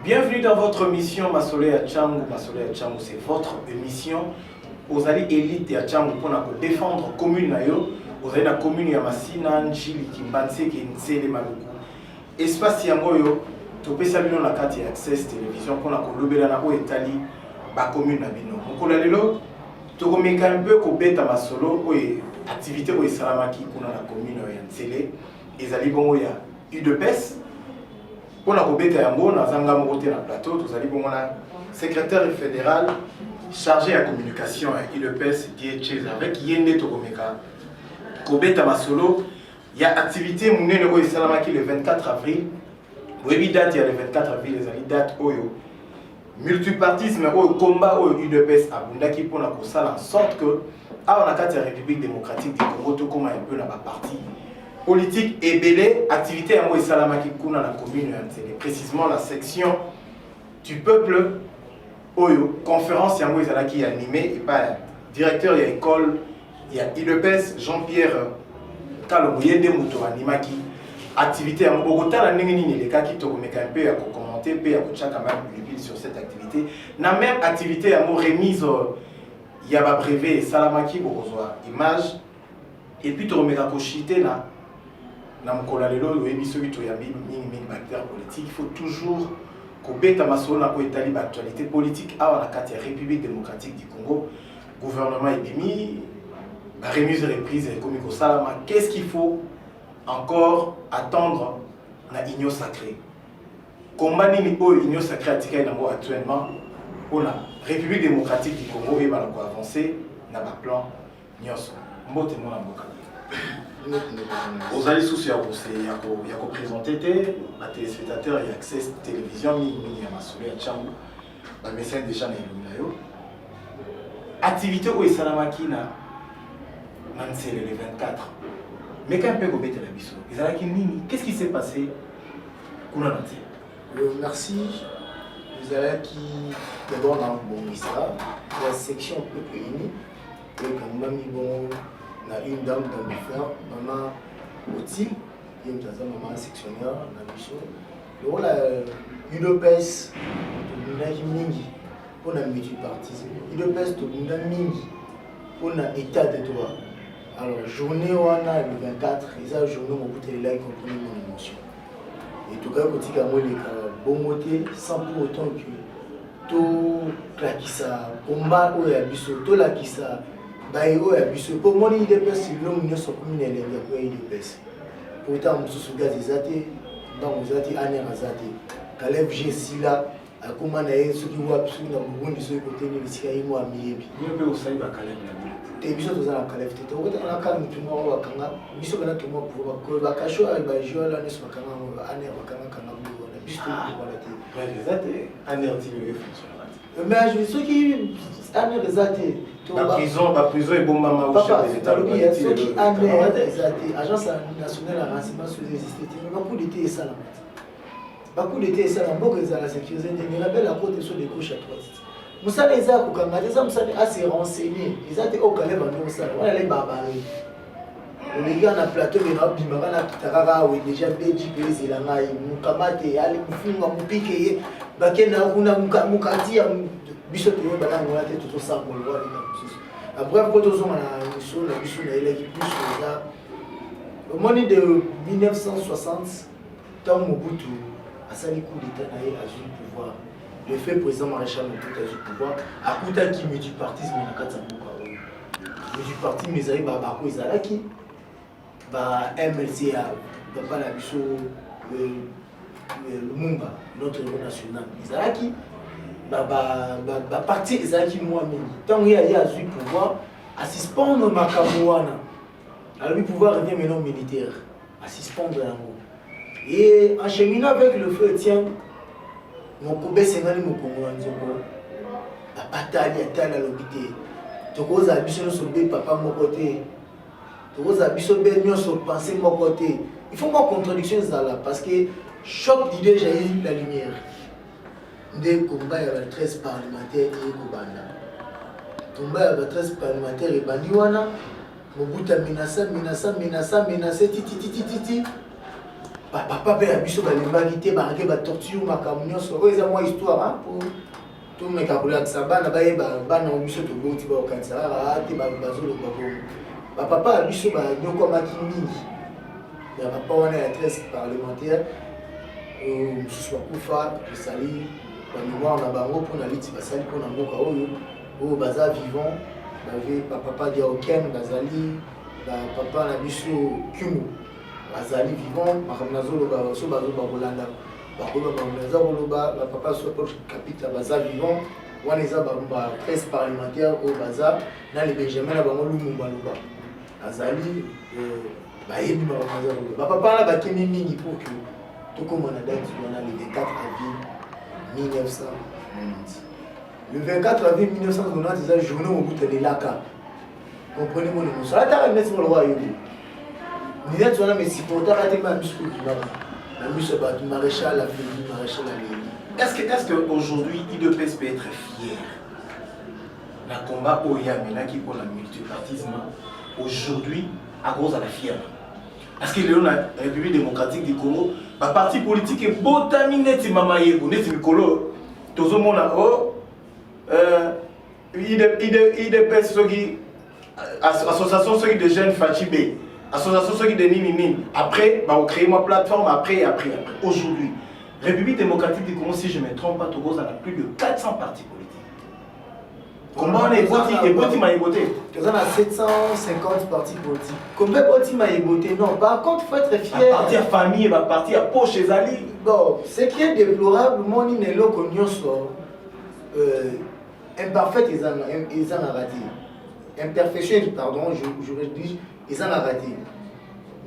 Bienvenue dans votre émission Massolé à Tchangou. Massolé à Tchangou, c'est votre émission. Vous allez élite à Tchangou pour défendre la commune. Vous allez la commune à Massina, Njili, Kimbanse, Kinsele, Maluku. Espace Yangoyo, tu peux saluer la carte et access télévision pour la Italie, la commune. Donc, tu peux un peu couper ta masolo ou activité ou salamaki pour la commune Yansele. Et allez bon, il y a UDPS. Pour la Kobeta Yango, nous avons un plateau, nous avons un secrétaire fédéral chargé de la communication à ILEPS qui est chez avec Yende Tokomeka. Kobeta Masolo, il y a activité Mounene Oye Salamaki le 24 avril. Oui, date il y a le 24 avril, les amis date Oyo. Multipartisme au combat au UDPS à Bundaki pour la salle en sorte que, à la République démocratique du Congo, tout comme un peu dans ma partie. Politique et belé, activité à Moïse Salamaki Kuna dans la commune, précisément la section du peuple Oyo, conférence à Moïse Salaki animée, et pas directeur de l'école, il y a ILEPS, Jean-Pierre Kalomouyende Mouto Animaki, activité à Bogota, la Némini, les cas qui te remettent un peu à commenter, peu à Kochaka sur cette activité. La même activité à Mo remise, il y a un brevet Salamaki Bogozwa, image, et puis tu remets à Kochité là. Il faut toujours que l'actualité politique à la République démocratique du Congo, gouvernement épémi, la remise et reprise comme Salama. Qu'est-ce qu'il faut encore attendre dans l'Union sacrée? Combat l'Union sacrée actuellement pour la République démocratique du Congo et avancer dans le plan Nyonso. Aux alliés sociaux, il y a présenté les téléspectateurs et accès télévision, il y a Massolé à Tchangou, le message déjà dans le activité où est Salamaki le 24. Mais quand on peut la biso, qu'est-ce qui s'est passé? Merci. Vous allez qui d'abord dans bon histoire, la section peuple uni, et quand même bon. On a une dame dans le fer, maman Oti, qui est maman sectionnaire dans le bichon. Le rôle de l'UDPS, on a multipartisme. L'UDPS, on a mingi, on a état de droit. Alors, journée on a le 24, et ça, journée où on a compris mon émotion. Et tout cas, quand on a bon moté, sans pour autant que tout claquissa, combat ou la bichon, tout la qui ça. Pour moi, il dépasse l'homme ne sont plus les dépasse. Pourtant, nous sommes gazés, donc nous avons année azate. Caleb Gessila, à comment naïe ceux qui voient absolument dans le monde de ce côté de l'Israël ou à Miébi. Nous pouvons aussi à Caleb. Et puis, nous avons Caleb. Tu vois, on a calme tout le monde à Kanga. Nous sommes là tout le monde pour que la cacho aille à jouer là, nous sommes à Kanga, année à Kanga, Kanga, année anti-le fonctionne. Mais je suis qui année azate. La prison est bon maman au chef des États. Ceux qui ont l'agence nationale de renseignement sur les esthétiques, mais beaucoup d'été et ça là. Beaucoup d'été et ça là, beaucoup de la sécurité, mais la belle à côté sur les couches à droite. Moussa les a pour Kanga, les hommes assez renseignés, ils ont été au Calais dans le salon, on a les barbares. Les gars dans le plateau, ils ont dit que Tarara, oui, déjà Béji, Bézi, la maille, Moukamate, Ali, Moufouma, Moupike, Bakena, Moukati, Bishop, tout ça pour le voir. Après, quand on a la mission, au moment de 1960, quand Mobutu a sali coup d'État a eu le pouvoir, le fait président maréchal Mobutu a eu le pouvoir, à coup qui multipartisme dans le multipartisme, mais ils ont Bako Izalaki, MLC, la mission, le Mumba, notre héros national, Izalaki. Parti ezalaki moi-même tant il y a eu pouvoir à suspendre Makamouana. Alors le pouvoir revient maintenant militaire à suspendre l'amour et en cheminant avec le feu tiens mon kobe sengali mon Congo nzoko la bataille à tala l'obité toko za biso so be papa mon côté toko za biso be nyonso penser mon côté il faut moi contradiction ça là parce que choc d'idée j'ai eu la lumière. Des combats il y avait 13 parlementaires et Kobanda. Combat il y avait 13 parlementaires et Bandiwana. Mobutu menacé, titi. papa pe ya biso balembaki te barake batorture makambo nyonso oyo eza mwa histoire po tomeka kolakisa bana bayeba bana biso toboti baokanisa kaka te bazoloba bongo bapapa ya biso banyokwamaki mingi ya papa wana ya 13 parlementaire mosusu bakufa esali bamémoire na bango mpona liti basali mpona mboka oyo baza vivant bave bapapa diaoken bazali bapapa na biso kumu bazali vivant makambo nazoloba so bazoba kolanda bakoyeba makambo naza koloba bapapa so kapita baza vivant wana eza ba 13 parlementaire oyo baza na le benjamin na bango lumumba loba azali bayebi makambo naza koloba bapapa wana bakemi mingi pour que tokomona date wana le 24 avril 1990 le 24 avril 1990 eza journée mobutu elelaka comprenez mon émotion ataka neti molokwa yobi neti wana mesipotaka te ma biso kokimaka na biso bato maréchal afeli maréchal aleli. Est-ce qu'aujourd'hui, IDPS peut être fier d'un combat Oyamena qui pour le multipartisme aujourd'hui à cause de la fière? Parce que la République démocratique du Congo, le parti politique est botaminé, Mama Yego, Neti Mikolo, Tozo Mona, IDPS, association de jeunes Fachibé, association de Nini. Après, on crée une plateforme, après. Aujourd'hui, République démocratique du Congo, si je ne me trompe pas, Togo, ça a plus de 400 partis politiques. Comment on est boti maïboté? On a 750 partis politiques. Combien de partis maïboté? Non, par contre, il faut être fier. Un parti à famille, un parti à poche et Zali. Bon, ce qui est déplorable, mon inélo qu'on soit imparfait, ils en ont raté. Imperfection, pardon, je dis, ils en ont raté.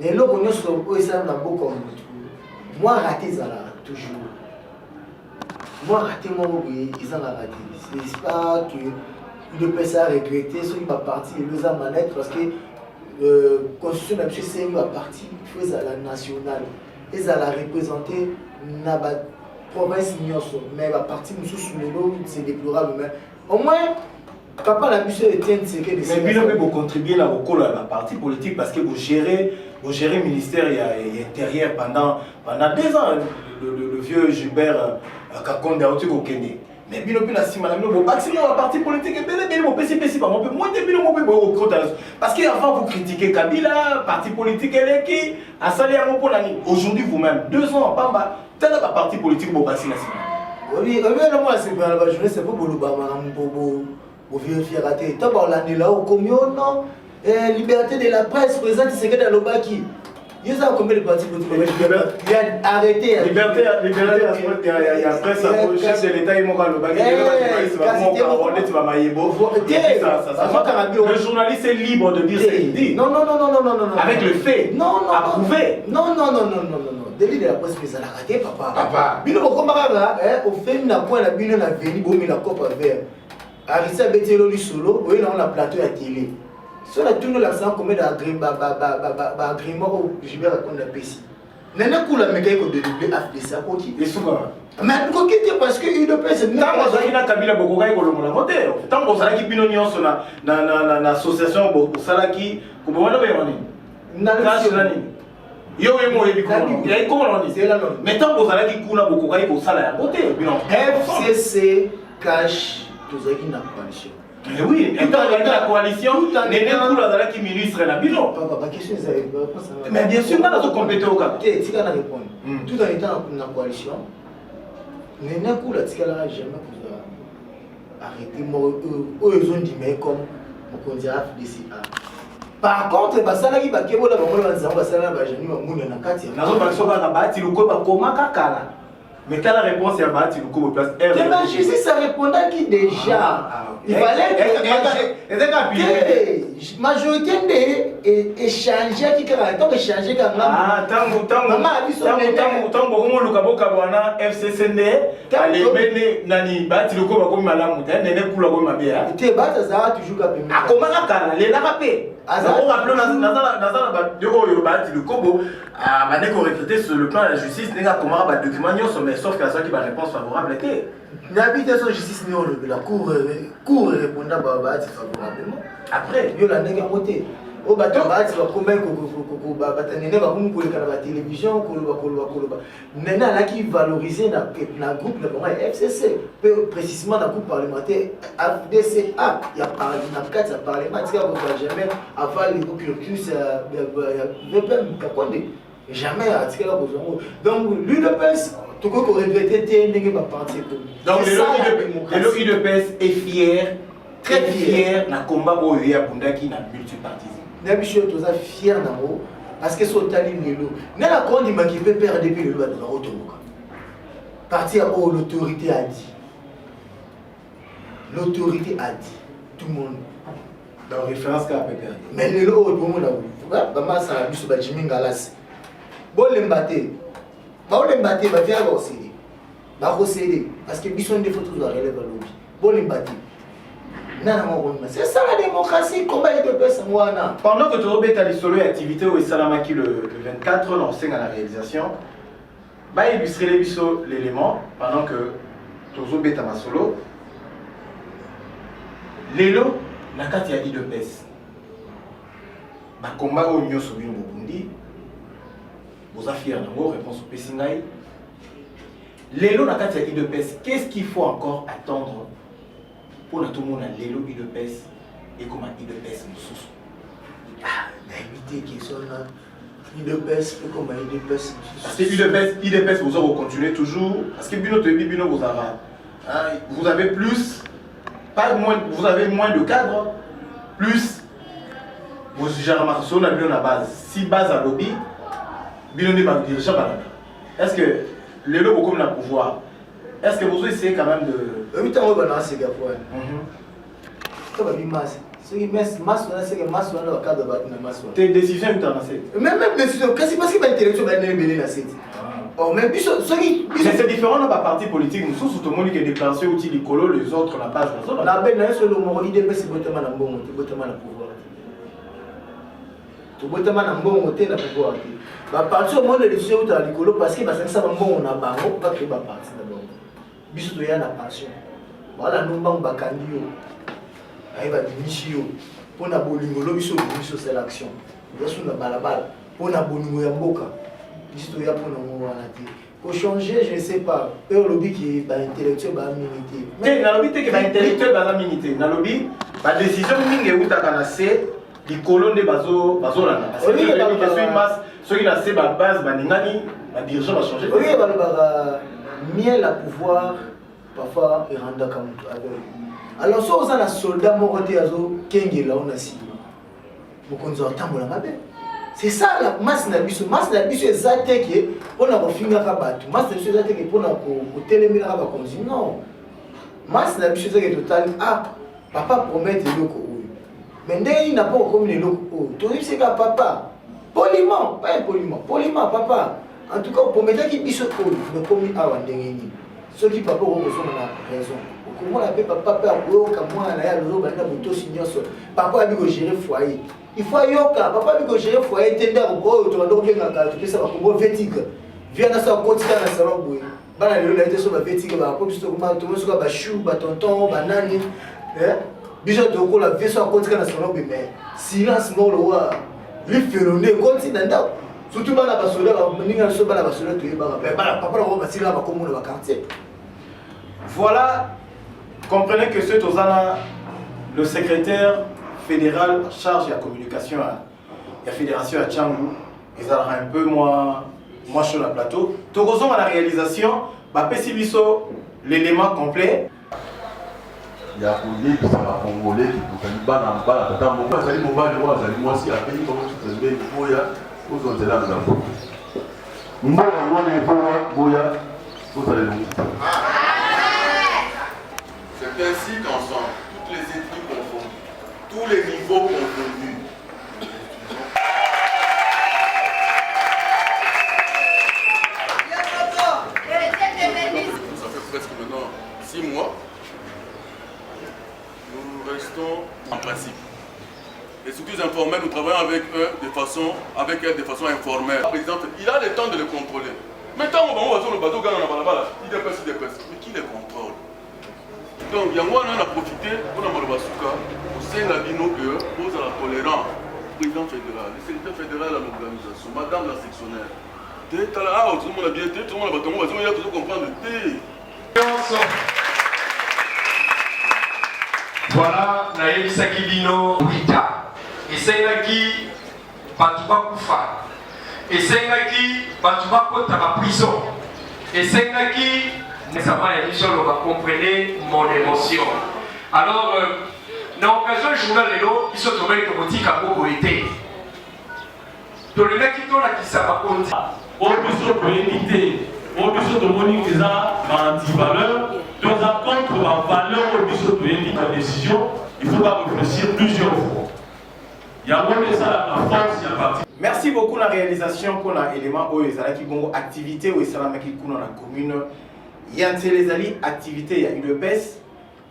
Mais là, qu'on soit, ils en ont beaucoup. Moi, raté, ils en ont toujours. Moi, raté, moi, ils en ont raté. C'est pas que le PS a regretté, ceux qui sont partis, ils ont manette parce que la constitution de M. c'est une partie, il faut la nationale. Ils ont représenté la province, mais la partie sous les lots, c'est déplorable. Mais au moins, papa la mission Etienne Tshisekedi. Mais bien vous contribuez à la partie politique parce que vous gérez le ministère intérieur pendant 2 ans. Le vieux Gilbert Kakonde a été au Kenya. Mais bien au si madame vous maximum la partie politique et bien mon PCPC par peu moins de bien mon parce qu'avant vous critiquez Kabila, parti politique et qui a salé à mon pour l'année. Aujourd'hui vous-même 2 ans pamba tel la parti politique vous passez la oui, moi c'est bien la journée c'est pas pour le madame pour vérifier raté. Tant par l'année là au commune non liberté de la presse présente c'est que dans le baki. Il y a combien de partis politiques? Il y a arrêté. Liberté, il y a presse, le chef de l'État, il m'a le journaliste est libre de dire ce qu'il dit. Non. Avec le fait. Non. Approuvé. Non. Délit de la presse, mais ça l'a raté, papa. Bino Bokomara, au fait, n'a point la bino la veni, bon, mais la coupe à verre. Arissa Betelo du solo, oui, on a plateau à télé. Si on a tout le sang comme d'agrément au Gilbert Kakonde la PC. Nana Koula Mekaïko de double FDC, ok. Et souvent. Mais pourquoi parce que UDPS c'est tant que ça Kabila Bokokai ko le monter. Tant que ça qui bino nyonso na association pour ça qui ko bona ba yoni. Na nani. Yo mo yebi ko. Ya ko non c'est là non. Mais tant que ça qui kuna Bokokai ko sala ya côté bino. FCC cache tous qui na coalition. Mais oui, tout dans la coalition, Néné Koula qui ministre la bino. Papa, question c'est mais bien sûr, on a des compétences au cap. Tu vas répondre. Tout en étant dans la coalition, Néné Koula n'a jamais arrêté. Ils ont dit, mais comme on dit FDCA. Par contre, ça là qui va qu'il y a des gens qui vont mais quelle réponse à Bahati Luko place R. Jésus, ça répondait à qui déjà? Il fallait que majorité échanger qui tant échanger quand même. Tant FCCN allez mener nani Bahati Luko ba comme malamu nene kula ko mabia. Tu bats ça toujours ka permis. A comment la kala les la rapé. On rappelle dans de oyo Bahati Luko a mané ko recruter sur le plan de la justice n'est-ce comment ba document mais sauf qu'à ça qui va réponse favorable était. L'habitation justice la cour répondant favorablement. Après, il y a la nègre à côté. au batabati bakomai batanene bakumkoleka na télévision koloba nena alaki valoriser na groupe na bango ya FCC pe précisément na groupe parlementaire FDCA ya na kati ya parlement tika ko jamais avant le cursus ya VPM Kakonde jamais atikala ko donc l'UDPS tout ko regretter te ndenge ba parti ko donc le UDPS est fier très fier na combat oyo ya bundaki na multipartisme na biso toza fier nango parce que sotali lelo na la grande imaki pe perdre depuis le loi de la rotomoka parti à où l'autorité a dit tout le monde dans référence à PPRD mais lelo au moment là ba masa biso ba Jimmy Ngalas bo lembate ba via ba osidi ba osidi parce que biso ndefo tout za relève lobby bo lembate. C'est ça la démocratie, combat de pèse moi. Pendant que Toro Beta Lissolo et activité au Salamaki le 24, on enseigne à la réalisation. Bah illustrer les biseaux l'élément pendant que Toro Beta Masolo. L'élo, la carte y a de pèse. Bah combat au Nyo Sobino Bundi. Vous affirmez en réponse au Pessingaï. L'élo, la carte y a de pèse. Qu'est-ce qu'il faut encore attendre? Pour tout le monde, l'élo IDPS et comment IDPS nous sous. Ah, mais évitez qu'ils sont là. IDPS, comment IDPS nous parce que IDPS, vous aurez continué toujours. Parce que Bino vous avez plus, pas moins, vous avez moins de cadres, plus vous gérez la base. Si base à lobby, Bino n'est pas dirigeant. Est-ce que l'élo comme le pouvoir? Est-ce que vous essayez quand même de... Oui, tu as c'est gars. Tu as vu masse. C'est que masse, c'est que masse, on a cadre de battre masse. Tes décisions, tu en as fait. Même décision, qu'est-ce parce que l'intellectuel va être mêlé dans cette. Oh, mais puis c'est différent dans la partie politique. Nous sommes tout le monde qui est déclenché outil du colo, les autres, la page. On a bien un seul mot, l'idée, c'est bottement en bon, bottement en pouvoir. Tu bottement en bon, tu as pouvoir. À partir du moment où les décisions sont à l'écolo, parce que ça va bon, on a pas, on va créer ma partie d'abord. Biso ya na passion voilà nous bang bakandi yo aiba dimishio pona bolingo lo biso c'est l'action biso na balabala pona bolingo ya mboka biso ya pona ngwana te pour changer je ne sais pas peu lobby qui ba intellectuel ba minité mais na lobby te que ba intellectuel ba minité na lobby ba décision mingi euta kana se di colonne bazo la parce que je suis masse ceux qui na se ba base ba ningani ba dirigeant va changer oui ba miel à pouvoir parfois il rend comme avec alors ça on a un soldat moroté azo kenge là on a si beaucoup nous entendons la mabe c'est ça la masse na biso ezate que on a refinga ka batu masse na biso ezate que pour na ko telemina ka ba comme non masse na biso ezate total ah papa promet eloko oyo mais ndeni na pas comme eloko oyo to c'est ka papa poliment pas poliment papa en tout cas promettait qu'il biso oyo mais comme awa ndengeni ceux qui papa ont raison. Comment on appelle papa père comme moi là il y a le boto papa a dit gérer foyer. Il faut yoka papa a dit gérer foyer tender au tu vas donc bien tu ça va comme vertige. Viens dans ça continue dans salon boy. Bana le là sur la vertige ba ko biso comment tout sur ba chou ba tonton ba nani biso de ko la vie sur continue dans salon mais silence non le wa lui feroné continue dans surtout bana ba soda ba ninga so bana ba soda tu ba papa on va sila ba comme on va quartier. Voilà, comprenez que ce Tozana, le secrétaire fédéral en charge de la communication à la fédération à Tchangou, ils ont un peu moins sur le plateau. Togozon à la réalisation, Pessibiso, l'élément complet. Il y a un qui sont congolais qui sont en bas, c'est ainsi qu'ensemble, toutes les ethnies confondues, tous les niveaux confondus, ça fait presque maintenant 6 mois, nous restons en principe. Les structures informelles, nous travaillons avec eux de façon informelle. Par exemple, il a le temps de les contrôler. Mais tant qu'on va sur le bateau, il dépasse. Mais qui les contrôle? Donc, il y a un profité pour la Malabasuka, au sein de la Bino, pour la tolérance. président fédéral, le secrétaire fédéral à l'organisation, madame la sectionnaire. Tout le monde a bien été, tout le monde a battu, il y a toujours comprendre. Voilà, Naïm Sakibino Wita. Et c'est là qui Batouba Koufa. Et c'est là qui Batouba Kota la prison. Et c'est là qui on va comprendre mon émotion. Alors, dans l'occasion du journal Lélo, ils sont tombés de boutique à Boboïté. Dans le mec qui tourne à qui ça va compter. Au besoin de l'unité, au besoin de monique des anti-valeurs, nous avons contre la valeur au besoin de l'unité la décision, il faudra réfléchir plusieurs fois. Il y a moins de ça la force, il y a parti. Merci beaucoup la réalisation pour l'élément où ils allaient qui ont activité où ils sont dans la commune. Il y a des activités, il y a UDPS.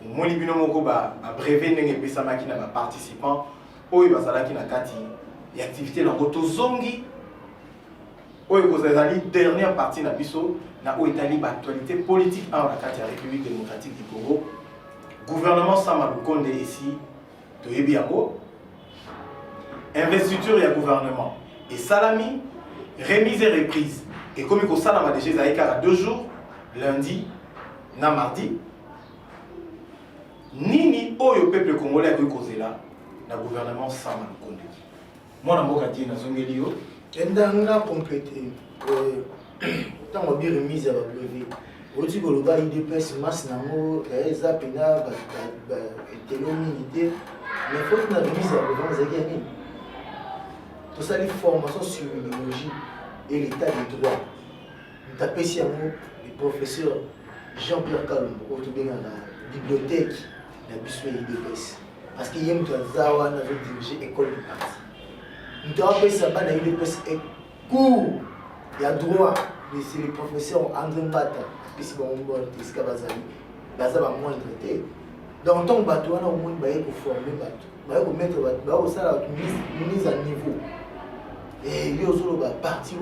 Mon libino moko ba brevet n'engé pesa maki na participants. Où ils va qui na kati. Il y a activité dans roto zongi. Où ils allent dernière partie na biso na où Italie actualité politique en la carte République démocratique du Congo. Gouvernement Sama Lukonde ici de Ebiango. Investiture et gouvernement. Et Salami, remise et reprise. Et comme il y a déjà à 2 jours, lundi, na mardi, Nini Oyo peuple congolais a causé là, le gouvernement Sama Lukonde. Moi, je suis dans un milieu. On a complété. Tant qu'on a bien remise à la brevet. Aujourd'hui, on a IDPS, masse, nango, Zapena, militaire. Mais il faut qu'on a remise à la brevet. Tout ça, les formations sur l'idéologie et l'état des droits. Nous avons ici le professeur Jean-Pierre Kalombo, autour de la bibliothèque de la IDPS. Parce qu'il y a une dirigé l'école du parti. Nous avons ici l'IDPS et cours, il y a droit. C'est le professeur André Mbata, qui est un Bazali, Bazali a moins traité. Dans ton bateau, on a au moins former le bateau. On va mettre la mise à niveau. Et il y a aussi le parti.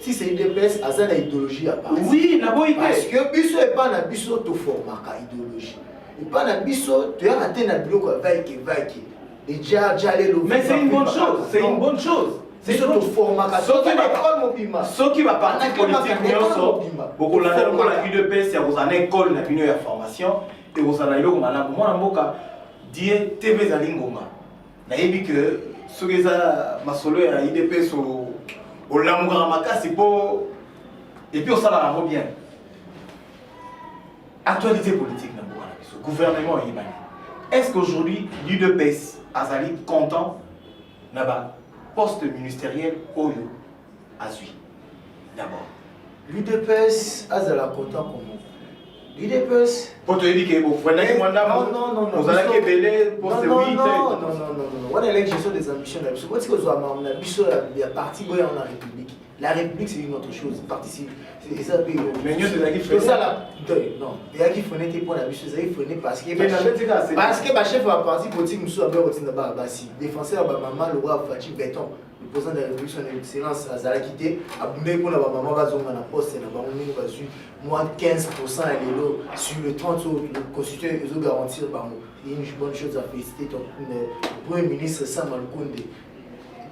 Si c'est IDPS, ça a idéologie à part. Oui, parce que biso est pas na biso to forma ka idéologie. Et pas na biso tu as raté na biloko vaike. Et déjà mais c'est une bonne chose, c'est une bonne chose. C'est surtout forma ka ce qui va partir politique beaucoup la UDPS ya vous en école na bino ya formation et vous en ayoko malamu mwana mboka die TV za lingoma. Na yebi que ce que ça masolo ya IDPS au l'amour makasi po et puis au salaire bien. Actualité politique na bwana biso gouvernement yibani. Est-ce qu'aujourd'hui l'UDPS azali content na ba poste ministériel oyo azui? D'abord l'UDPS azala content comment? L'UDPS pour te dire que vous prenez non vous allez que belé poste 8 non on a gestion des ambitions na biso. Parce que zo na biso ya parti boya en République. La République c'est une autre chose. Parti c'est ça pays. Mais nous c'est qui fait ça là. Non, il y a qui freiner pour la biso, ça il freiner parce que ba chef de parti politique nous a bien retenu ba basi. Défenseur ba maman le roi Fati Béton. Le président de la République son excellence Azala quitté abundé pour la maman ba zonga na poste na ba on va su moins de 15% et lelo sur le 30 le constitution ils ont garantir par nous. C'est une bonne chose à féliciter ton premier ministre Sama Lukonde.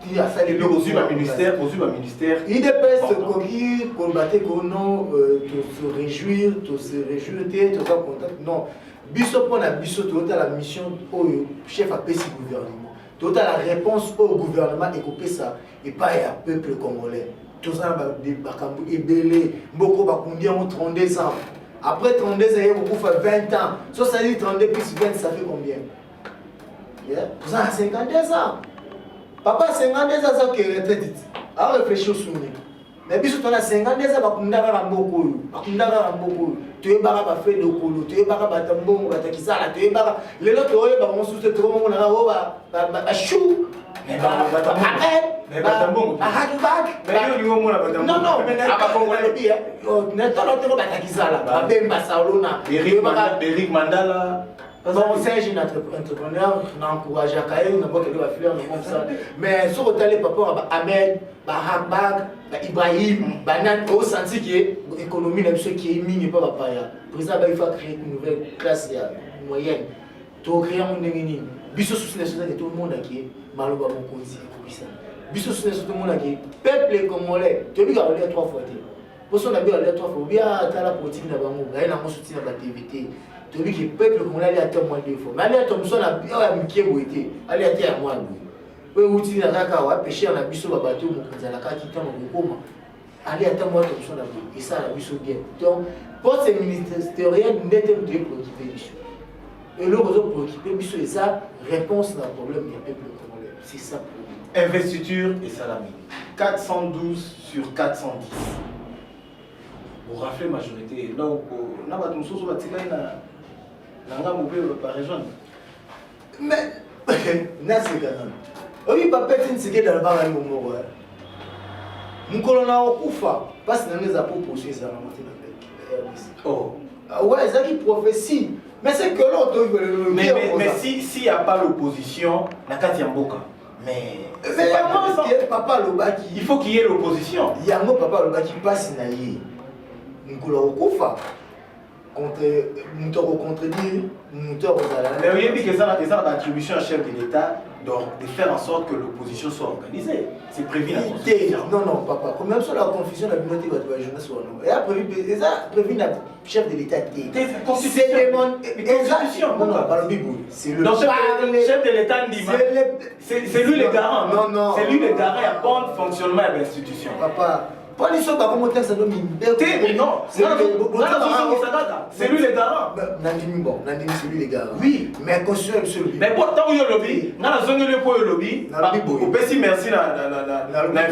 Il a fallu le ministère. Il dépêche de courir, combattre non, se réjouir, tout ça contact. Non, biso pour la biso, tout la mission au chef à PC gouvernement. Tout la réponse au gouvernement et couper ça et pas à peuple congolais. Tout ça des bakambu et belé, beaucoup bakundi ont 32 ans. Après 32 ans, il beaucoup fait 20 ans. So ça dit 32 plus 20, ça fait combien? Tout ça a 52 ans. Papa 52 ans ça qui est retraité. A réfléchir au souvenir. Mais biso tona 52 ans bakundaka ramboko. Bakundaka ramboko. Tu es bara ba fait de kolo, tu es bara ba tambongo batakisala, tu es bara lelo to ba monsuste to mo na o ba chou. Mais ba tambongo. A hatu bag. Mais yo mo na ba tambongo. Non, mais na ba congolais bien. Na to batakisala. Ba bemba saolona. Eric Mandala. Bon, c'est un jeune entrepreneur, n'encourage à Kaye, n'a pas qu'elle va faire, mais sur le télé, papa, Ahmed, Habag, Ibrahim, Banan, au senti qui est économie, qui est mine, pas papa. Le président, il faut créer une nouvelle classe moyenne. Tu créer un déni. Biso sous les sociétés de tout le monde qui est malheureux, mon côté. Biso sous les sociétés de tout le monde qui est peuple congolais. Tu as vu qu'il y a 3 fois. Pour ça, on a vu qu'il y a 3 fois. Bien, tu as la politique, il y a un soutien à la TVT. Tu as vu que le peuple congolais a témoin de fois. Mais allez à ton son, il y a allez à terre, moi. Oui, outil na kaka wa pêcher na biso ba bateau mo kanzala ka kita mo koma aller attendre moi comme ça là et ça la biso bien donc poste ministériel n'était pas préoccupé biso et le réseau préoccupé biso et ça réponse à problème du peuple congolais c'est ça problème investiture et salami 412 sur 410 vous raflez majorité donc na ba tumso ba tikai na nga mo par région mais na c'est quand même oui, papa, c'est ce dans le bar à l'humour. Mon colonel Okufa, parce que nous avons proposé ça. Oh, ouais, c'est une prophétie. Mais c'est que l'autre veut le mais s'il n'y a pas l'opposition, la carte Yamboka. Mais papa Lobaki. Il faut qu'il y ait l'opposition. Il y a un mot papa Lobaki passe naïe. Mon colonel Okufa. Contredire, mais oui, puis que ça a l'attribution à chef de l'État de faire en sorte que l'opposition soit organisée. C'est prévu la Constitution. Non, papa. Comme même sur la confusion de la communauté de la jeunesse, il a prévu la chef de l'État. C'est Constitution. Non, pas le Bible. C'est le chef de l'État dit c'est lui le garant. Non. C'est lui le garant à bon fonctionnement de l'institution. Papa. Pas les choses comme ça doit non, c'est lui le garant. Nandini c'est lui le garant. Oui, mais constitution c'est lui. Mais pourtant il y a lobby, na zone le pour le lobby. Au petit merci na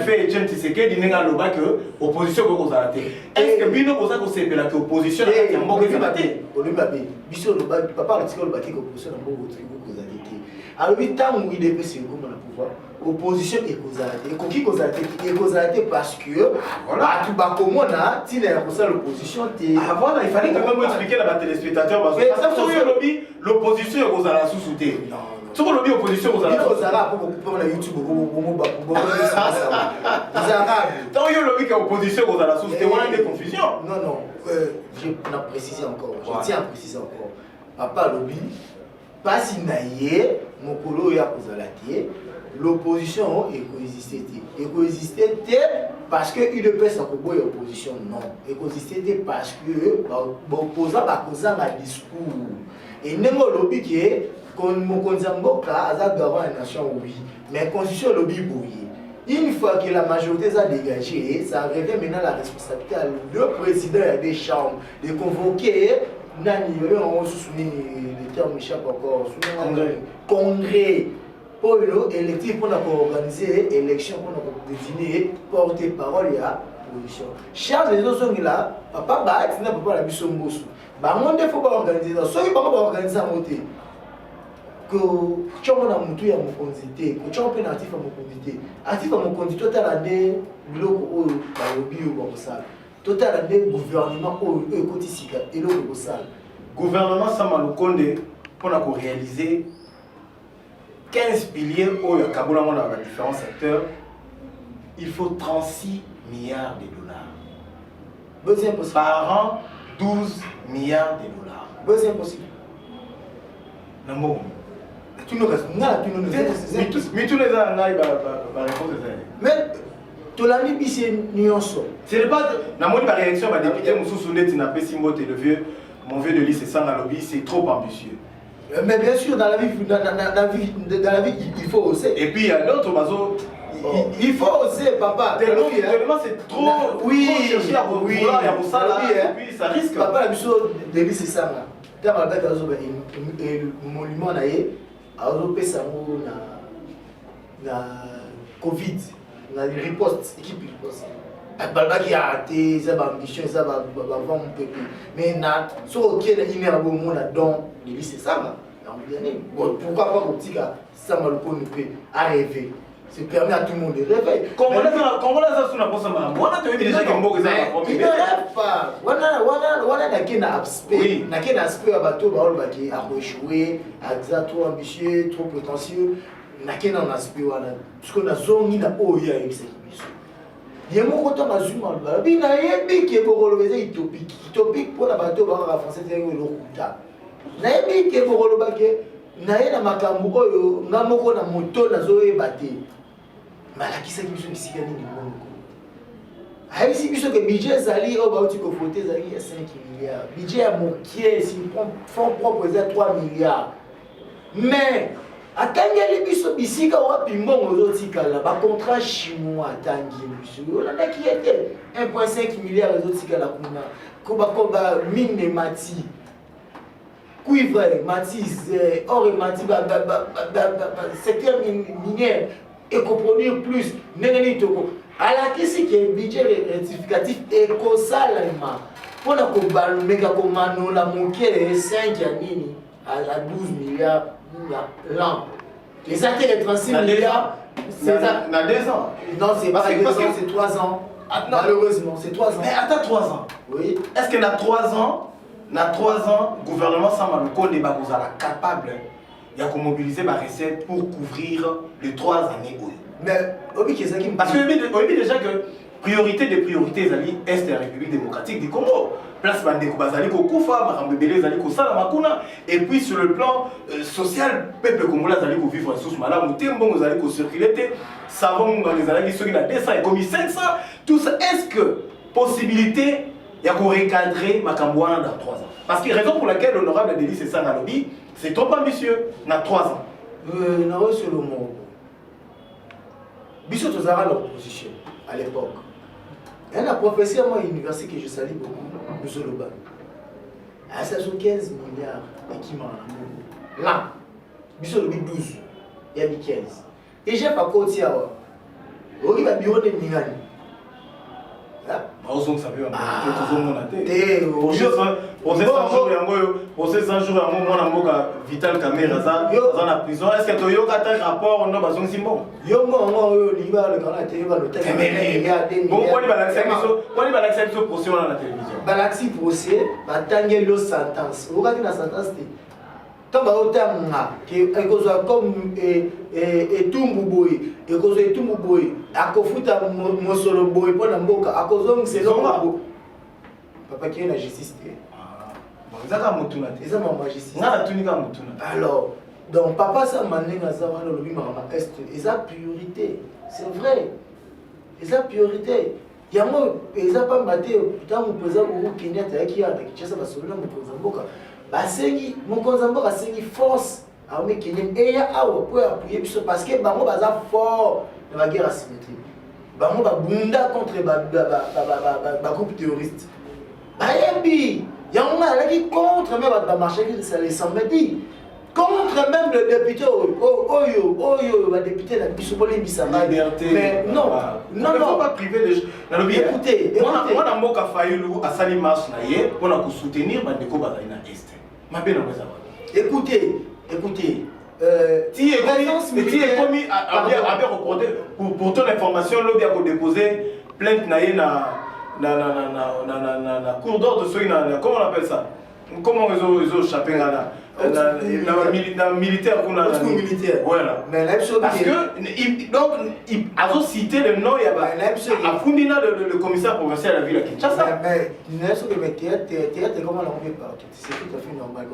fait Etienne Tshisekedi ninga loba que opposition ko kozalate. Est-ce que bino koza ko sepela que opposition na mboka kozalate? Olumbabe, biso loba papa le tikolo baki ko opposition na mboka kozalate. Alors oui tant où il est passé comme le pouvoir. Opposition et causalité. Et causalité parce que voilà, tout bas comme on a, tu n'as pas l'opposition. Ah voilà, il fallait quand même expliquer à la téléspectateur parce que l'opposition est causale sous-souté. Non. Sur le lobby opposition aux Arabes. Aux Arabes pour la YouTube tant il y a le lobby qui est opposition aux Arabes sous-souté, on a des confusions. Non, je n'ai précisé encore. Je tiens à préciser encore. Papa lobby, pas si naïe, mon colo est à causalité. L'opposition est coexistée. Et coexistée parce qu'il ne peut pas s'occuper de l'opposition, non. Et coexistée parce que l'opposant va causer un discours. Et nous avons lobby qui est, comme mon Konzamboka, à la nation, oui. Mais la constitution est lobby bouillé. Une fois que la majorité a dégagé, ça revient maintenant la responsabilité à le président des chambres de convoquer. Nani, on se souvient des termes m'échappent encore. Congrès. Pour l'électif, pour organiser l'élection, pour définir, porter parole et la position. Charles de gens là, papa, il n'a pas la mission de Bossou. Il ne faut pas organiser ça. Soit il ne faut pas organiser ça. Que tu as un moutou à mon conduité, que tu as un pénatif à mon conduité. Actif à mon conduité, tu as l'année, l'eau, le bio, comme ça. Tu as l'année, gouvernement, le côté sika, et l'eau, comme ça. Gouvernement, ça m'a le condé pour réaliser 15 piliers où il y a dans différents secteurs, il faut 36 milliards de dollars. Par an, 12 milliards de dollars. C'est impossible. Non, mais tous les ans, mais tu l'as dit, c'est nuance. Ce n'est pas la réaction de député mon vieux de lycée, c'est sans la lobby, c'est trop ambitieux. Mais bien sûr, dans la vie, il faut oser. Et puis il y a d'autres masos. Il faut oser, papa. Tellement c'est trop. Oui, chercher à vouloir, il y a ça, et puis ça risque. Papa, la mission de lui, c'est ça. Quand on a le monument, on a na Covid, on a une riposte, équipe riposte. Il y a des ambitions, ça va vendre un peu plus. Mais si on a une erreur au monde, donc, c'est ça. Bon, pourquoi pas au petit gars, ça m'a le peut arriver. c'est permis à tout le monde de rêver. Congolais, ça sous la poste maman. On a déjà que Mboka ça va il ne rêve pas. On a un aspect. On a un aspect à bateau qui a échoué, trop ambitieux, trop prétentieux. On a un aspect parce qu'on a zone na oya avec ces biso. Il y a mon côté mazuma là. Bi na yebi ke bokolo beza utopique pour la bateau ba français c'est le kuta. Na yebi ke bokolo ba ke na ye na makambo oyo nga moko na moto na zoyeba te. Malakisaki biso bisika nini bongo. Ayebisi biso ke budget ezali oyo bauti kovote ezali ya 5 milliards. Budget ya mokie si fonds propre eza 3 milliards. Mais atangeli biso bisika wapi mbongo ezotikala bacontrat chinois atangi biso olandaki ete 1,5 milliards ezotikala kuna kobakoba mine mati cuivre matis or et mati secteur minière écoproduire plus ndenge nini toko alakisi ke budget rectificatif ekosalema mpona kobalumeka komanola moke 5 ya nini à 12 milliards l'an. Les actes de 36 milliards, c'est ça. Dans 2 ans. Non, c'est pas 2 ans, c'est 3 ans. Malheureusement, c'est 3 ans. Mais attends 3 ans. Oui. Est-ce que dans 3 ans, le gouvernement Samaluko n'est pas capable de mobiliser ma recette pour couvrir les 3 années? Mais, parce que on dit déjà que priorité des priorités, est la République démocratique du Congo. Place Bandeko Bazali Kokufa, Marambebele Zali Kosala Makuna, et puis sur le plan social, peuple congolais Zali Ko vivre sous Malam, Moutembo Zali Ko circuler, savon les Zali qui sont à 200 et comme 500, tout ça, est-ce que possibilité il y a qu'on recadrer Makambouana dans 3 ans? Parce que raison pour laquelle l'honorable Delis et Sanalobi, c'est trop ambitieux, dans 3 ans. Non, sur le mot. Bissot Tozara l'opposition à l'époque. Il y a un professeur à l'université que je salue beaucoup, M. Loba. À 15 milliards d'équipements. Là, Bissot Lobi 12, il y a 15. Et j'ai pas côté à voir. Il va bureau de Ningani. On ça veut on 100 jours Vital Caméra dans la prison. Est-ce que tu as un rapport on a besoin de Simon? Yo le procès dans la télévision. Balaxi procès, batangé le sentence. Vous regardez la sentence. Tant baotanga que ekozwa comme etumbu boy ekozwa etumbu boy akofuta mosolo boy pona mboka akozong selongo papa qui est la justice ezaka mutuna te eza ma justice na tunika mutuna. Alors donc papa ça manenga za wana lobi mama est eza priorité c'est vrai eza priorité yango eza pas maté tango président Uhuru Kenyatta yaki ya Kinshasa basolona mokonza mboka basengi mokonza mboka asengi force armée kenyenne eya awa po appuyer biso parce que bango baza fort dans la guerre asymétrique bango babunda contre ba groupe terroriste bayebi yango alaki contre même bamarché ça les semble dit contre même le député oyo ba député na biso bolembisa mais non non il faut pas priver les gens. Écoutez moi na mboka Fayulu asali marche na ye pona ko soutenir bandeko bazali na est mabe na kweza ba écoutez commis à reporter pour ton information lobby a déposer plainte na ye na cour d'ordre comment on appelle ça, comment ils ont échappé là militaire qu'on a voilà mais parce que donc il a cité le nom il y a Fundina le commissaire provincial de la ville à Kinshasa mais n'est-ce que théâtre comment on fait pas c'est tout à fait normal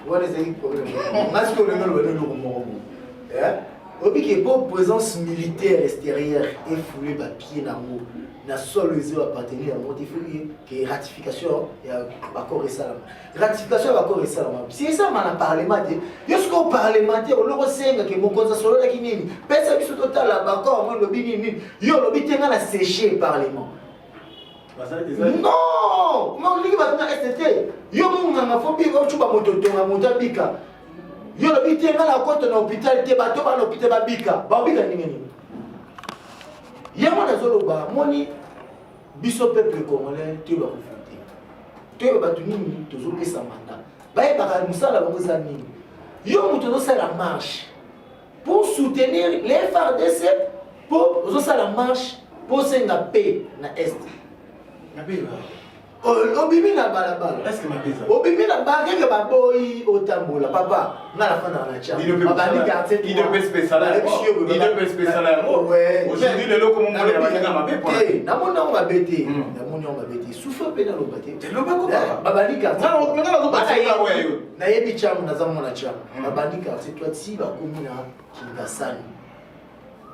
voilà c'est un problème parce que le qu'il y a une présence militaire extérieure et foulée par pied dans le sol les appartenir à mon défi que ratification et accord et ça ratification accord et ça si ça m'a parlement jusqu'au parlementaire on le ressent que mon conseil solo là qui nini personne qui se total accord moi le bini yo le bitenga la sécher parlement non mon ligue va tenir STT yo mon nganga fobi ko chuba moto tonga motabika yo le bitenga la côte na hôpital te bato ba l'hôpital babika nini yango nazoloba moni biso peuple congolais te ba refléter te ba tunini tozopesa mandat bayebaka musala bango za nini yo moto tozosala marche pour soutenir les FARDC pour la marche pour senga paix na est obimi na balabala est-ce que ma pesa obimi na bakenge baboyi otambola papa nga na fana na cha babandi quartier il ne peut se salaire il ne peut se salaire aujourd'hui le loko mon ya banga mabe pour na mona on va bêter na mona on va bêter souffle pe na lobate te lobako babandi quartier nga na lobate nga weyo na yebi chamu na zamona chamu babandi quartier toi ti ba komi na kingasani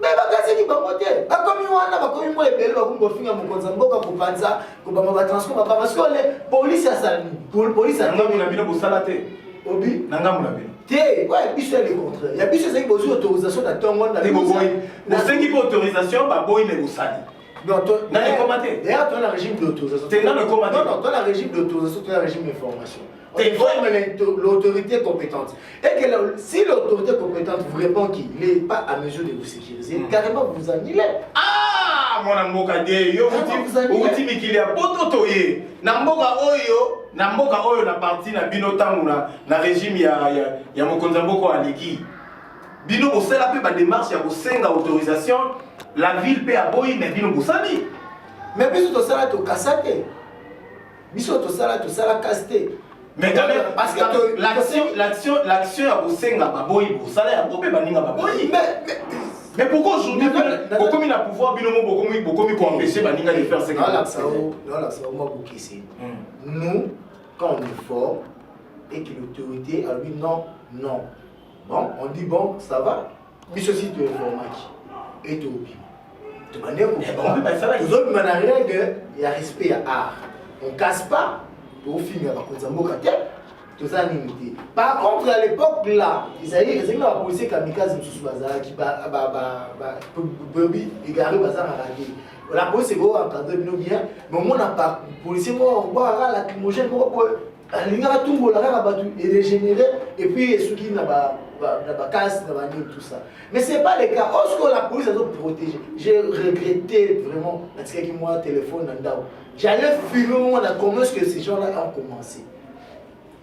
mais bakazeli bango te bakomi wana bakomi mo ebele bakungofinga mokonza mboka kopanza kobama batransport baba parce que le police asalani police ngambu na bino bosala te obi na ngambu na bino te ouais biso le contraire ya biso ezali bozwi autorisation na ntongo na te boboyi osengi po autorisation baboyi me bosali non toi na le commenter d'ailleurs toi la régime d'autorisation te na le commenter non toi la régime d'autorisation toi la régime d'information on informe l'autorité compétente. Et que si l'autorité compétente vous répond qu'il n'est pas à mesure de vous sécuriser, carrément vous annulez. Ah, mon amoka de yo uti mikili ya bototo ye. Na mboka oyo na parti na bino tangu na régime ya mokonza mboko aliki. Bino bosela pe ba démarche ya kosenga autorisation, la ville pe aboyi mais bino bosali. Mais biso to sala to kasate. Biso to sala kaste. Mais quand même, parce que l'action à Bosenga Baboyi, Bosala, à Bobé Baninga Baboyi. Mais pourquoi aujourd'hui, pourquoi il a pouvoir, pourquoi il peut empêcher Baninga de faire ce qu'il fait? Nous, quand on est fort et que l'autorité a dit non, non. Bon, on dit bon, ça va. Mais ceci, tu es informatique. Et tu es oublié. De manière que les autres manières il y a respect, il y a art. On ne casse pas. Par contre, à l'époque là, ils avaient la police kamikaze qui la police est encadrée bien, mais on n'a pas policier la lacrymogène et régénérer et puis ceux qui n'ont pas casse tout ça. Mais c'est pas le cas. Lorsque la police a protégé, j'ai regretté vraiment parce que moi téléphone j'allais filmer comment est-ce que ces gens-là ont commencé.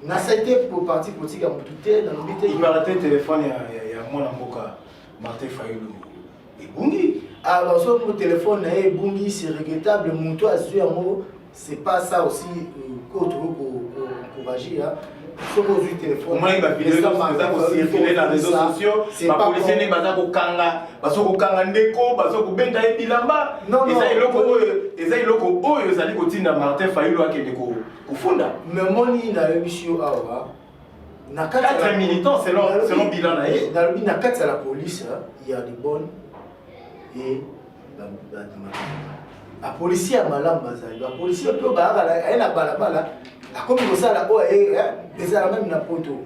Na c'était pour parti politique à Moutouté dans le il m'a raté le téléphone il y a mon amboka Martin Fayoulou et Bungi. Alors sur mon téléphone et Bungi c'est regrettable Moutou a su un mot c'est pas ça aussi pour encourager hein. Sur vos téléphones. Moi il va filer dans les réseaux sociaux. Ma policier n'est pas au kanga parce que au kanga ndeko parce que benda et bilamba. Non non. Ezai loko oyo ezali kotinda Martin Fayoulou akende ko funda. Mais moni na émission awa. Na 4 militants selon bilan na ye. Dans la carte à la police, il y a des bonnes et la police a malam bazali. La police peut ba elle a balabala. Comme ça là c'est la même na poto.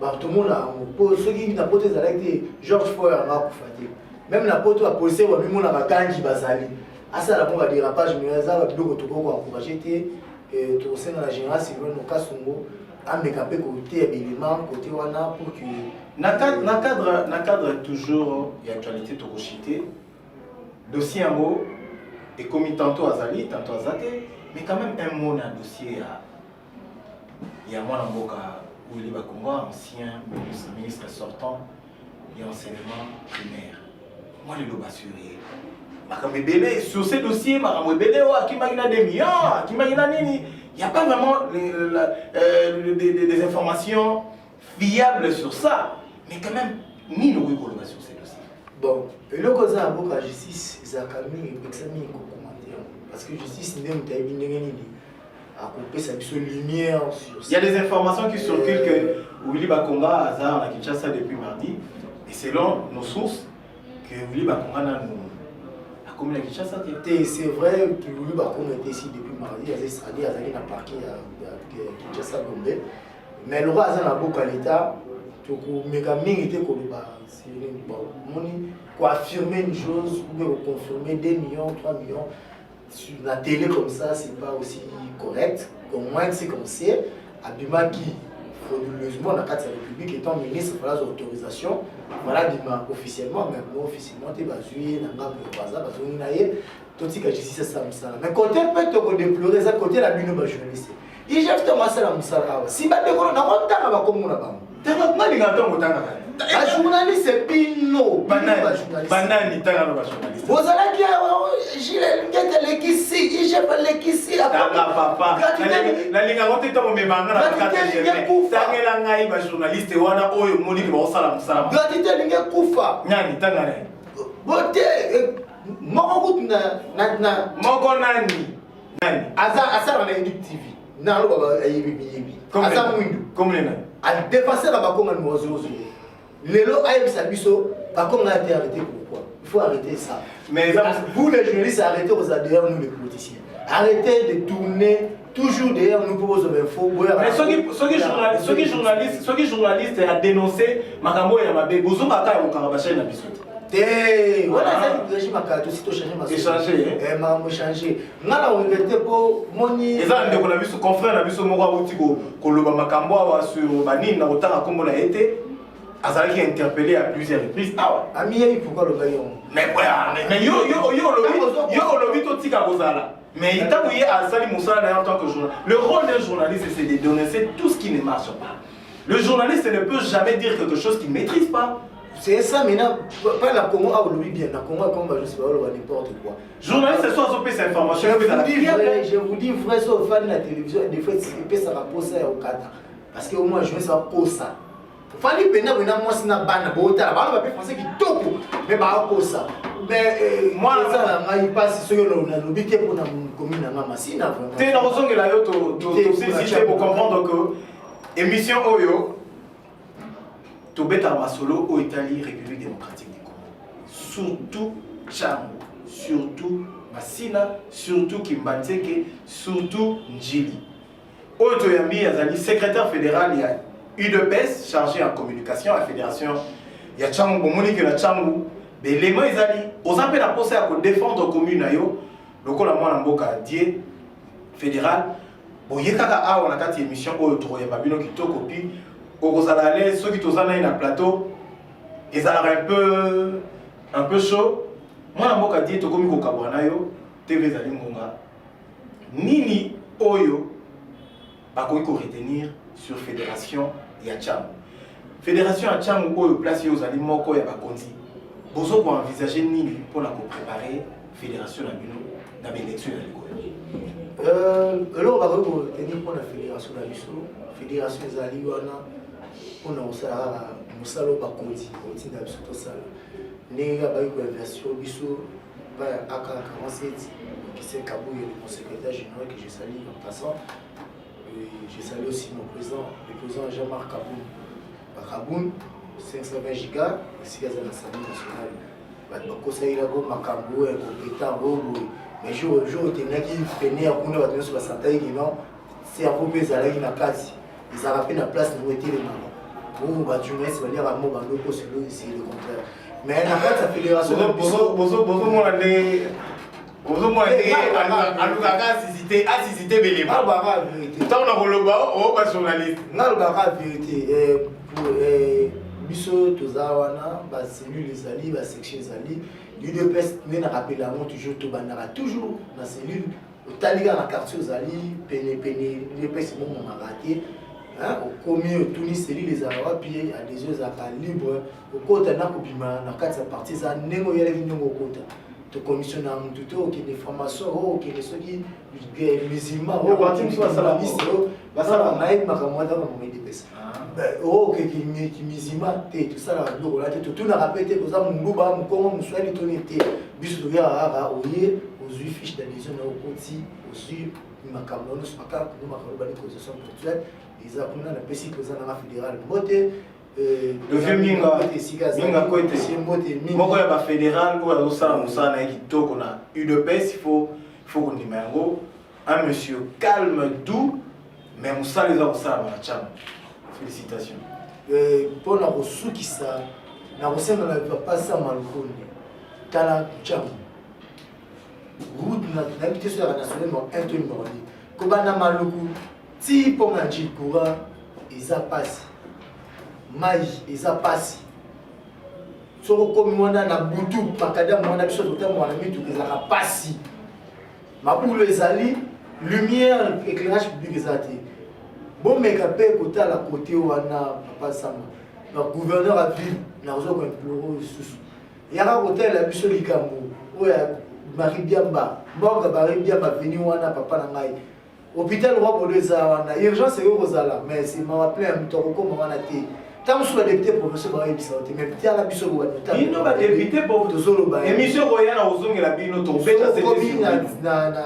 Ba tout le monde a pose ceux qui na poto ezalaki George Foy a kufati. Même la poto la police wa mimo na bakanji bazali. Asa la bomba dérapage mais ça va biloko toko encourager et tout ça dans la génération Sylvain Okasongo a mécapé côté élément côté wana pour que na cadre toujours et actualité tokochité dossier en mot et comme tantôt azali tantôt azate mais quand même un mot dans dossier il y a moi Mboka Willy Bakongo ancien ministre sortant et enseignement primaire moi les loba assuré Makamebele sur ces dossiers Makamebele qui magina des millions qui magina nini il n'y a pas vraiment des informations fiables sur ça mais quand même ni nous rigolons sur ces dossiers bon et le cause à Mboka justice ça calme examiner commentaire parce que justice n'est pas bien à couper sa lumière sur ça. Il y a des informations qui circulent que Willy Bakonga a hasard à Kinshasa depuis mardi et selon nos sources que Willy Bakonga n'a comme la Kinshasa c'est vrai que Willy Bakonga était ici depuis mardi il y a un parquet à Kinshasa Gombe mais le roi a beaucoup à l'état donc mégaming était comme pour affirmer une chose ou confirmer 2 millions 3 millions sur la télé comme ça, c'est pas aussi correct. Au moins, c'est comme c'est. Abima qui, frauduleusement, dans la carte de la République, étant ministre, voilà l'autorisation. Voilà, officiellement, mais moi, officiellement, tu es basé dans le bazar, parce que nous avons tout ce que justice ça ça. Mais côté peut-être déplorer ça côté la bino journaliste. Il jette ma ça la musala. Si ba de ko na on tanga ba ko muna ba. Tanga ngani ngato ngotanga. Un journaliste c'est Pino. Banani, t'as un journaliste. Vous allez dire, Gilles, l'équici, il j'ai pas l'équici. Papa, la ligne à côté de mon bébé, la ngai ba journaliste wana oyo moni ba osala musala. Gratité linga kufa. Nyani tangane. Bote moko na moko nani. Nani? Asa na Indip TV. Na lo baba ayibi. Asa mwindu. Comme les nains. A dépasser la bakonga nozo. Lelo ayebisa biso bakonga a été arrêté pourquoi? Il faut arrêter ça. Mais vous les journalistes arrêtez aux derrière nous les politiciens. Arrêtez de tourner toujours derrière nous pour vos infos. Mais ceux qui journalistes a dénoncé Makambo et Yamabe, Bozo Baka et Okarabacha et Nabiso. Voilà, c'est le régime à carte aussi, tu changes ma Échanger. Maman changer. Nala on était pour moni. Et ça, on a vu ce confrère, on a vu ce Mora Outiko, Koloba Makambo sur Banin, na Otara comme on a été. Azali qui a interpellé à plusieurs reprises. Ah ouais. Ami, pourquoi le baillon? Mais yo lobby to tika bozala. Mais il t'a oublié à Sali Moussa en tant que journaliste. Le rôle d'un journaliste, c'est de dénoncer tout ce qui ne marche pas. Le journaliste ne peut jamais dire quelque chose qu'il ne maîtrise pas. C'est ça maintenant, pas la Congo a lobby bien, la Congo comme je sais pas, n'importe quoi. Journaliste, c'est soit opé cette information. Je vous dis vrai, sur fan de la télévision, des fois c'est ça va poser au Qatar. Parce que au moins je vais ça pour ça. Fali pena moi c'est na bana bota, bana ba français qui top, mais ba pour ça. Mais moi ça ngai passe sur le lobby qui pour na commune na masina vraiment. Tu na raison que la yo to pour comprendre que émission Oyo to beta masolo au Italie République démocratique du Congo. Surtout Tchango, surtout Masina, surtout Kimbatseke, surtout Njili. Oyo to yambi azali secrétaire fédéral il y a UDPS chargé en communication à la fédération. Il y a Tchango, Bomoni que la Tchango. Mais les mots ils allaient. Aux appels à penser à défendre la commune. Le col à moi en boca dié fédéral. Bon, il y a kaka on a quatre émissions au tour. Il y a Babino qui te copie. Au Rosalale, ceux qui sont dans un plateau, ils ont un peu chaud. Moi en boca dié to komi ko kabwanayo. TV Zalingonga. Nini Oyo. Par contre, il faut retenir sur fédération. Il y a Tchango. Fédération à Tchango, où place aux aliments, il y a Bakonzi. Vous avez envisagé Nini pour préparer fédération dans l'élection de l'école. Alors, on va retenir pour la fédération de la fédération des Aliwana, pour nous Moussalo Bakonzi, on dit d'absolument ça. N'est pas une version Bissou, AK47, qui c'est Kabouye, le secrétaire général que je salue en passant. Je salue aussi mon président, le président Jean-Marc Kaboun. Kaboun, 520 gigas, ici à l'Assemblée nationale. Je conseille la gomme Makambo, incompétent, mais je où tu n'as qui peine à couler à sur la santé, c'est un peu plus à la case. Ils ont rappelé la place où étaient les mamans. Pour les journalistes, ils vont dire à moi, c'est le contraire. Mais la fédération. Vous avez assisté Béléma. Tant on a relevé au journaliste. Non, la vérité. Pour Bisso, Tozawana, cellule les alliés, la section les alliés, l'UDPS, nous avons rappelé toujours, toujours dans la cellule. Au Taliga, dans la quartier aux alliés, l'UDPS, c'est bon, on a raté. Au commis, au Tunis, les Arabes, puis il y a des yeux libres. Au côté, on a quatre parties, on a côté. De commissionner tout au qui des formations au qui des ceux qui musulmans au qui sont salafistes là ça on a eu ma camarade dans mon DPS au qui musulmans tout ça là donc là tout on a répété que ça mon louba mon comment mon soigner ton été biso to ya ara oyer aux fiches d'adhésion au côté aussi ma camarade nous ma carte nous ma camarade de position portuaire ils a qu'on a la PC que ça dans la fédérale beauté le vieux Minga Koete moko ya ba fédéral ko ya sala musana kitoko na UDPS il faut qu'on numéro un monsieur calme doux mais musala za sala na chama félicitations pour na kosukisa na kosenga na papa sa malukonde tala chama route na vitesse ya nationale mo interne morali ko bana maluku ti pour na jikura isa passe mai eza pasi soko komi wana na butu makada mwana biso totembo wana mitu ezaka pasi mabulu ezali lumière éclairage public ezate bomeka pe kotala côté wana papa sama le gouverneur a vu, il a imploré sous. Il y a un hôtel à Bissau Likambo, où il y a Marie Biamba, mort Marie Biamba, venu wana papa Nangai. Hôpital roi pour les wana, urgence c'est Rosala, mais c'est m'a rappelé un Toroko Mawanati. Tant que je suis député professeur Marie Bissauté, mais petit à la Bissau Wana. Il n'a pas député pour tout solo. Et monsieur Royan a osé la bino tombé dans cette situation. Na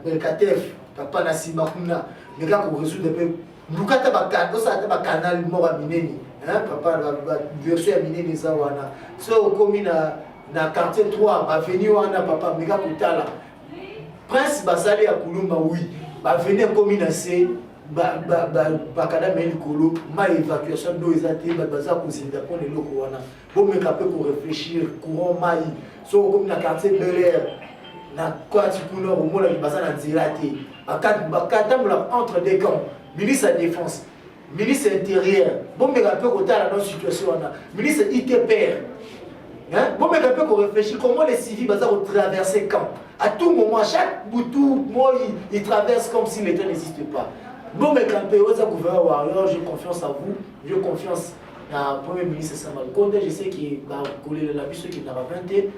KTF, papa na Simakuna, mais gars qu'on résout depuis. Lukata bakana, ça a canal mort à Mineni. Papa la version à Mineni Zawana. So comme na quartier 3, va venir wana papa méga kutala. Prince basali à Kulumba oui. Va venir comme na C bakada meli kolo, ma évacuation d'eau ezate baza kuzinda pour les locaux wana. Bon me capé pour réfléchir courant mai. So comme na quartier Bel Air. Na quartier Kuno au moins la baza na zilate. Bakata entre deux camps. Ministre de la Défense, ministre intérieur, bon mais rappelle qu'on a dans situation ministre ITPR. Bon mais rappelle qu'on réfléchit comment les civils vont traverser quand. À tout moment, chaque boutou, moi ils traversent comme si l'État n'existait pas. Bon mais rappelle aux gouverneurs warriors, j'ai confiance à vous, j'ai confiance à Premier ministre Samal Konde, je sais qu'il va coller la bus qui n'a pas 20 et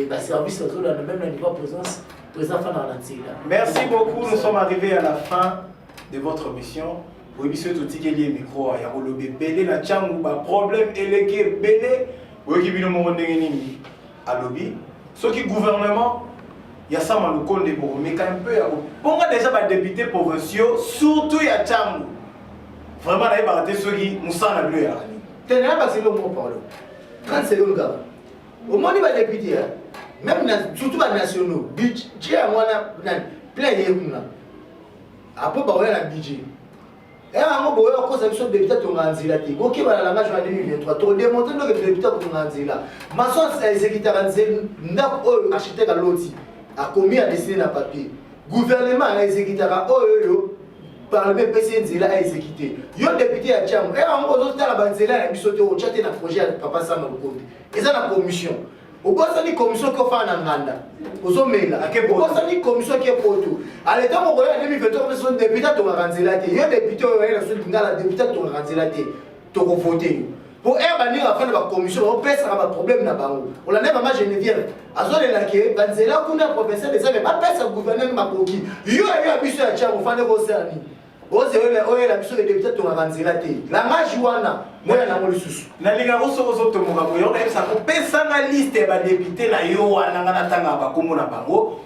le service dans le même niveau de présence, président Fanarlanti. Merci beaucoup, nous sommes arrivés à la fin de votre mission. Vous avez tout dit qu'il y a un micro, il y a un lobby, il y a un problème, il y a un lobby. Ce qui est gouvernement, il y a ça, mais quand même, pour moi déjà, les députés provinciaux, surtout il y a Tchangou. Vraiment, il y a des ceux qui nous sont à bleu. Tu n'as pas le mot parler. 30 secondes, gars. Au moins, il y a des députés, même surtout les nationaux, budget, plein de gens. Après, il y a un budget. Et à un moment, il y a un député qui a été dit, OK, il y a un langage en 2023. Tu as démontré que le député qui a été dit là. Ma soeur, c'est exécuteur, c'est architecte à l'autre. A commis à dessiner le papier. Gouvernement a exécuté par le PPC a exécuté. Il y a un député à Tcham. Et à un moment, il y a un projet à Papa Samal Konde. Et ça, la commission. Au bout de la commission qui fait un mandat, au bout de la commission qui est pour tout. À l'état où il y a des députés qui sont députés, il y a des députés qui ont voté. Pour venir à faire la commission, on peut avoir un problème. On a même Geneviève. À ce moment-là, Banzela, on a un professeur de ça, mais pas le gouvernement m'a conquis. Il y a eu un mission à Tcham, on fait des Rossani. La mission des députés qui ont Banzela. La majoana. Moi, je suis sous. Na linga roso roso to mugabu yo na ça ko pesa na liste ya ba député na yo wana ngana tanga ba komona bango.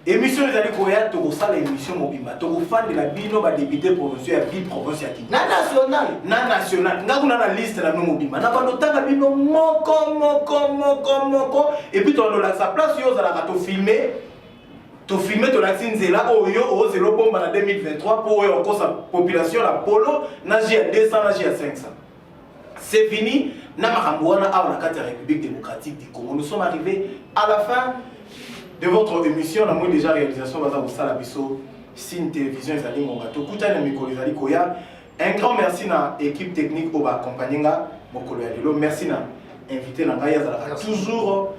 Émission ezali koya to ko sala émission mobimba to ko fande la bino ba député provincial ya ville provincial ya na national ngakuna na liste na no mobimba na bando tanga bino moko et puis to la sa place yo za la to filmer to la nzela oyo o zelo bomba na 2023 pour yo ko sa population la polo na jia 200 na jia 500. C'est fini. Na makambuana à la carte République démocratique du Congo. Nous sommes arrivés à la fin de votre émission. La moins déjà réalisation va au sala biso Sine Télévision ezali mongato. Kutana mikolo ezali koya. Un grand merci na équipe technique au ba accompagner mokolo ya lelo. Merci na invité na ngaya zala toujours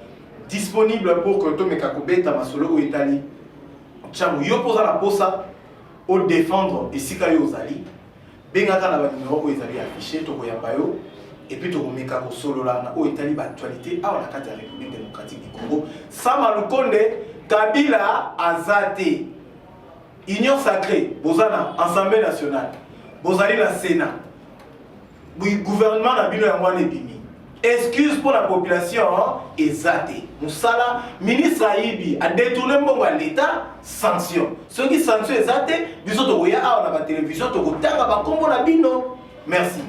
disponible pour que to mekakobeta masolo au Italie. Chamu yo posa la posa au défendre ici ka yo zali. Bengaka na ba numéro ko ezali affiché to koyamba yo. Et puis tu remets au solo là, au Italie, l'actualité à la carte de la République démocratique du Congo. Samal Konde, Kabila, Azate, Union sacrée, Bozana, Assemblée nationale, Bozali la Sénat, gouvernement Nabino Yamwane Bimi. Excuse pour la population, Ezate. Moussala, ministre Aïbi a détourné l'État, sanction. Ceux qui sanctionnent Ezate, ils ont la télévision, ils ont Merci.